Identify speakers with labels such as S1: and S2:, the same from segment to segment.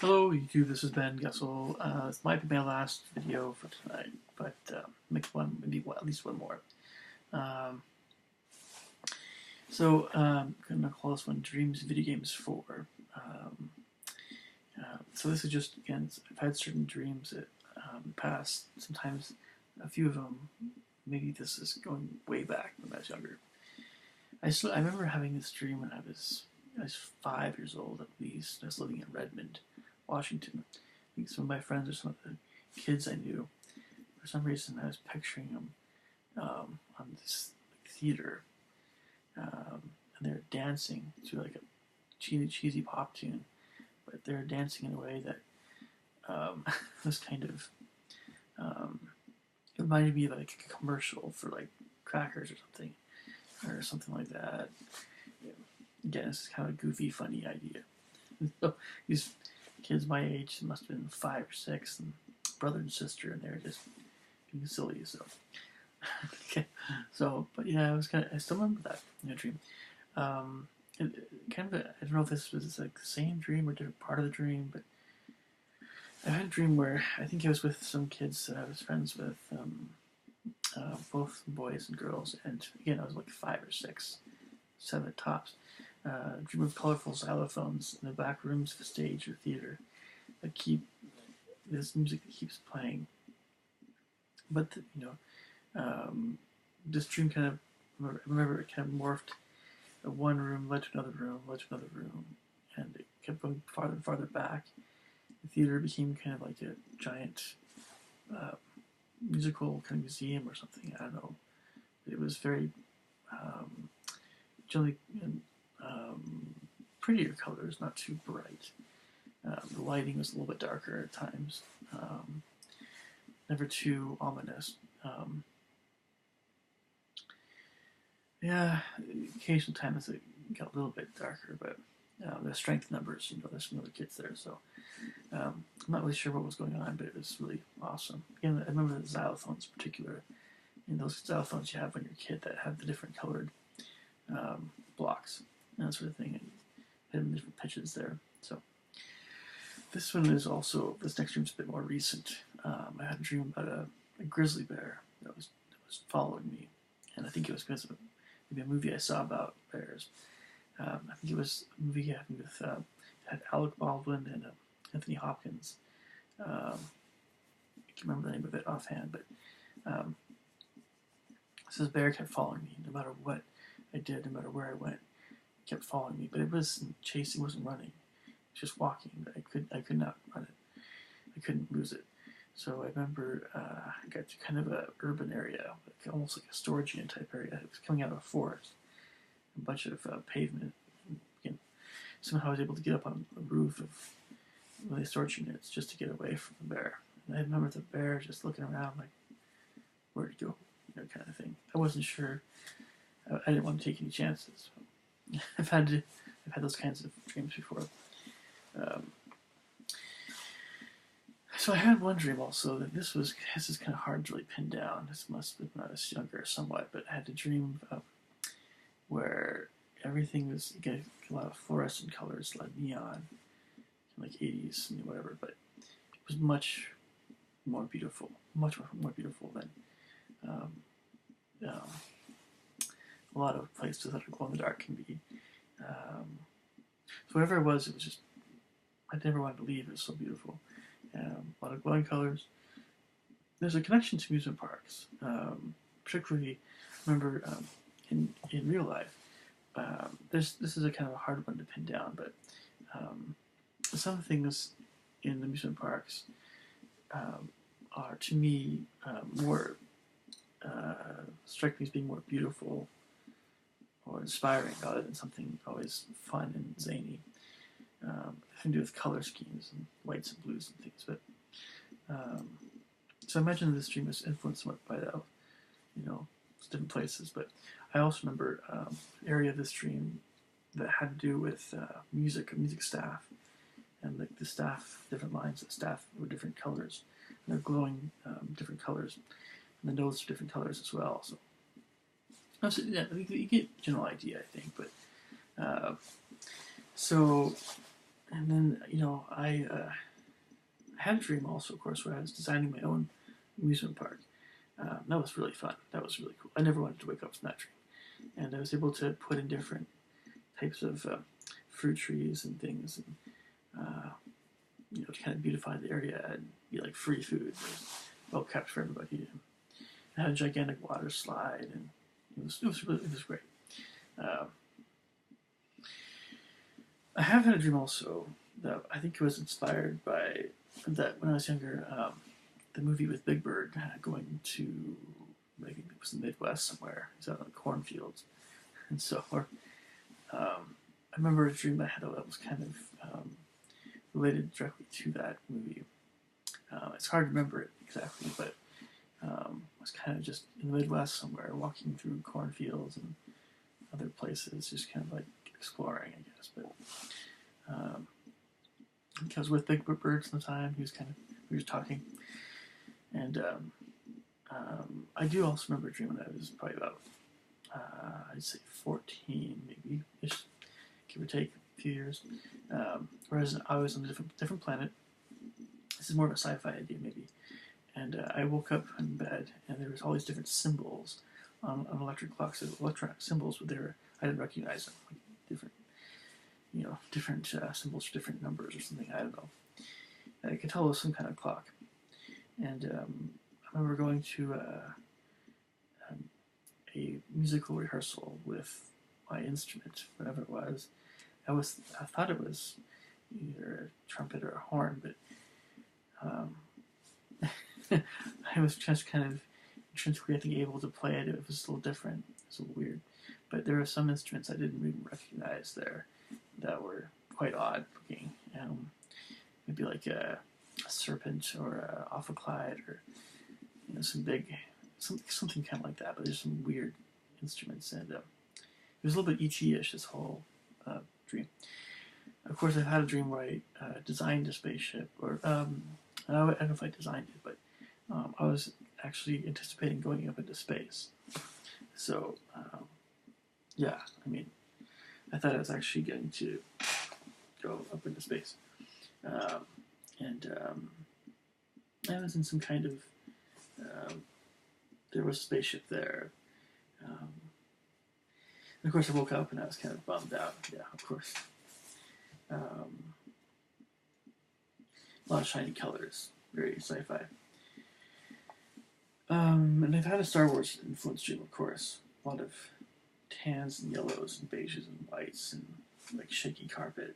S1: Hello YouTube, this is Ben Gessel. This might be my last video for tonight, but make maybe at least one more. Um, I'm gonna call this one Dreams Video Games 4. So this is just, again, I've had certain dreams that past, sometimes a few of them, maybe this is going way back when I was younger. I remember having this dream when I was 5 years old at least. I was living in Redmond, Washington. I think some of my friends or some of the kids I knew, for some reason I was picturing them on this theater, and they're dancing to like a cheesy pop tune, but they're dancing in a way that was kind of it reminded me of like a commercial for like crackers or something like that. Again, it's kind of a goofy, funny idea. So these kids my age must have been 5 or 6, and brother and sister, and they were just being silly. So, okay. So, but yeah, I still remember that dream. Kind of, I don't know if this was like the same dream or a different part of the dream, but I had a dream where I think I was with some kids that I was friends with, both boys and girls, and again, I was like 5 or 6, 7 tops. Dream of colorful xylophones in the back rooms of the stage or theater that keep this music that keeps playing. But this dream kind of, I remember it kind of morphed. One room led to another room, led to another room, and it kept going farther and farther back. The theater became kind of like a giant musical kind of museum or something. I don't know. It was very generally prettier colors, not too bright. The lighting was a little bit darker at times, never too ominous. Yeah, occasional times it got a little bit darker, but the strength numbers, there's some other kids there, so I'm not really sure what was going on, but it was really awesome. Again, I remember the xylophones in particular, and those xylophones you have when you're a kid that have the different colored blocks and that sort of thing, and hit different pitches there. So this next dream's a bit more recent. I had a dream about a grizzly bear that was following me, and I think it was because of maybe a movie I saw about bears. I think it was a movie happened with had Alec Baldwin and Anthony Hopkins. I can't remember the name of it offhand, but this bear kept following me no matter what I did, no matter where I went. It kept following me, but it wasn't chasing, it wasn't running. It was just walking. I could not run it. I couldn't lose it. So I remember I got to kind of an urban area, like almost like a storage unit type area. It was coming out of a forest, a bunch of pavement. And somehow I was able to get up on the roof of one of the storage units just to get away from the bear. And I remember the bear just looking around like, where'd he go? Kind of thing. I wasn't sure. I didn't want to take any chances. I've had those kinds of dreams before. So I had one dream also that this is kind of hard to really pin down. This must have been when I was younger somewhat, but I had a dream where everything was a lot of fluorescent colors, like neon, like 80s and whatever, but it was much more beautiful than a lot of places that are glow in the dark can be. So whatever it was just, I never wanted to leave. It was so beautiful. A lot of glowing colors. There's a connection to amusement parks, particularly. Remember, in real life, this is a kind of a hard one to pin down, but some things in amusement parks are to me more strike me as being more beautiful or inspiring rather than something always fun and zany. Having to do with color schemes and whites and blues and things, but so I imagine this dream was influenced somewhat by that, different places. But I also remember an area of this dream that had to do with music staff, and like the staff, different lines of staff were different colors, and they're glowing different colors, and the notes are different colors as well. So yeah, you get a general idea, I think. But so And then, I had a dream also, of course, where I was designing my own amusement park. That was really fun. That was really cool. I never wanted to wake up from that dream. And I was able to put in different types of fruit trees and things, and to kind of beautify the area and be like free food. It was well kept for everybody. I had a gigantic water slide, and it was great. Uh, I have had a dream also that I think it was inspired by that when I was younger. The movie with Big Bird going to, I think it was the Midwest somewhere. He's out in the cornfields, and so I remember a dream I had that was kind of related directly to that movie. It's hard to remember it exactly, but I was kind of just in the Midwest somewhere, walking through cornfields and other places, just kind of like exploring, I guess. But I think I was with Big Bird at the time. We were talking, and I do also remember a dream when I was probably about, I'd say 14, maybe, ish, give or take a few years. Whereas I was on a different planet. This is more of a sci-fi idea, maybe. And I woke up in bed, and there was all these different symbols on electric clocks, electronic symbols, but I didn't recognize them, like different symbols for different numbers or something. I don't know. I could tell it was some kind of clock. And I remember going to a musical rehearsal with my instrument, whatever it was. I thought it was either a trumpet or a horn, but I was just kind of intrinsically, I think, able to play it. It was a little different. It was a little weird. But there were some instruments I didn't even recognize there that were quite odd looking. Maybe like a serpent or a ophicleide or something kind of like that. But there's some weird instruments, and it was a little bit ET-ish, this whole dream. Of course, I've had a dream where I designed a spaceship, or I don't know if I designed it, but I was actually anticipating going up into space. So, yeah, I mean, I thought I was actually going to go up into space. And I was in some kind of, there was a spaceship there. And of course, I woke up and I was kind of bummed out. Yeah, of course. A lot of shiny colors, very sci-fi. And I've had a Star Wars influence dream, of course. A lot of tans and yellows and beiges and whites and like shaky carpet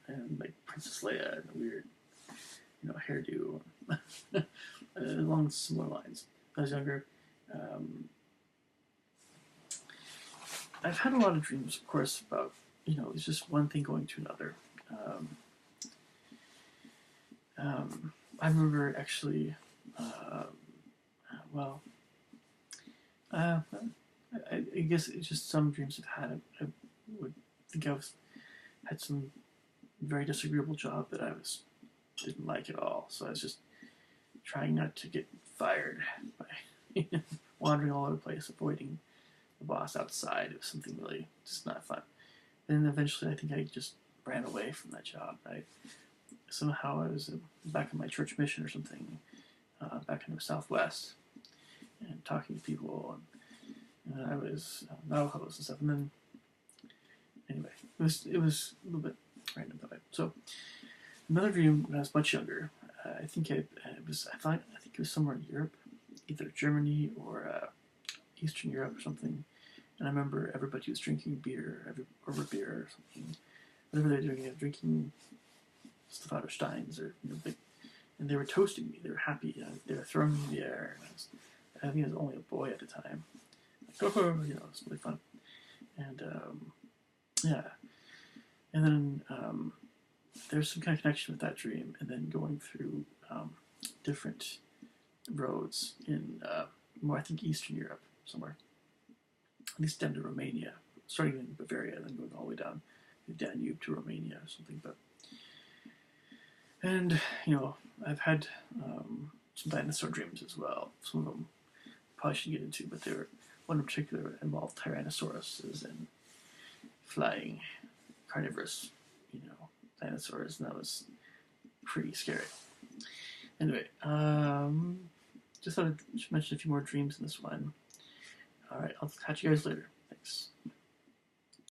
S1: and like Princess Leia and a weird, hairdo along similar lines. When I was younger, I've had a lot of dreams, of course, about it's just one thing going to another. I remember actually, well, I guess it's just some dreams I've had. I would think had some very disagreeable job that I didn't like at all. So I was just trying not to get fired by wandering all over the place, avoiding the boss outside. It was something really just not fun. Then eventually, I think I just ran away from that job. Somehow I was back in my church mission or something, back in the Southwest, and talking to people, and I was Navajo's and stuff. And then, anyway, it was a little bit random that way. So another dream when I was much younger. I think it was somewhere in Europe, either Germany or Eastern Europe or something. And I remember everybody was drinking beer, over beer or something. Whatever they were doing, they were drinking stuff out of steins or and they were toasting me. They were happy. They were throwing me in the air. And I think I was only a boy at the time. Like, oh, it was really fun. And yeah, and then there's some kind of connection with that dream, and then going through different roads in more, I think, Eastern Europe somewhere. At least down to Romania, starting in Bavaria, then going all the way down the Danube to Romania or something. And I've had some dinosaur dreams as well. Some of them I probably shouldn't get into, but one in particular involved tyrannosauruses and flying carnivorous, dinosaurs, and that was pretty scary. Anyway, just thought I'd mention a few more dreams in this one. All right, I'll catch you guys later. Thanks.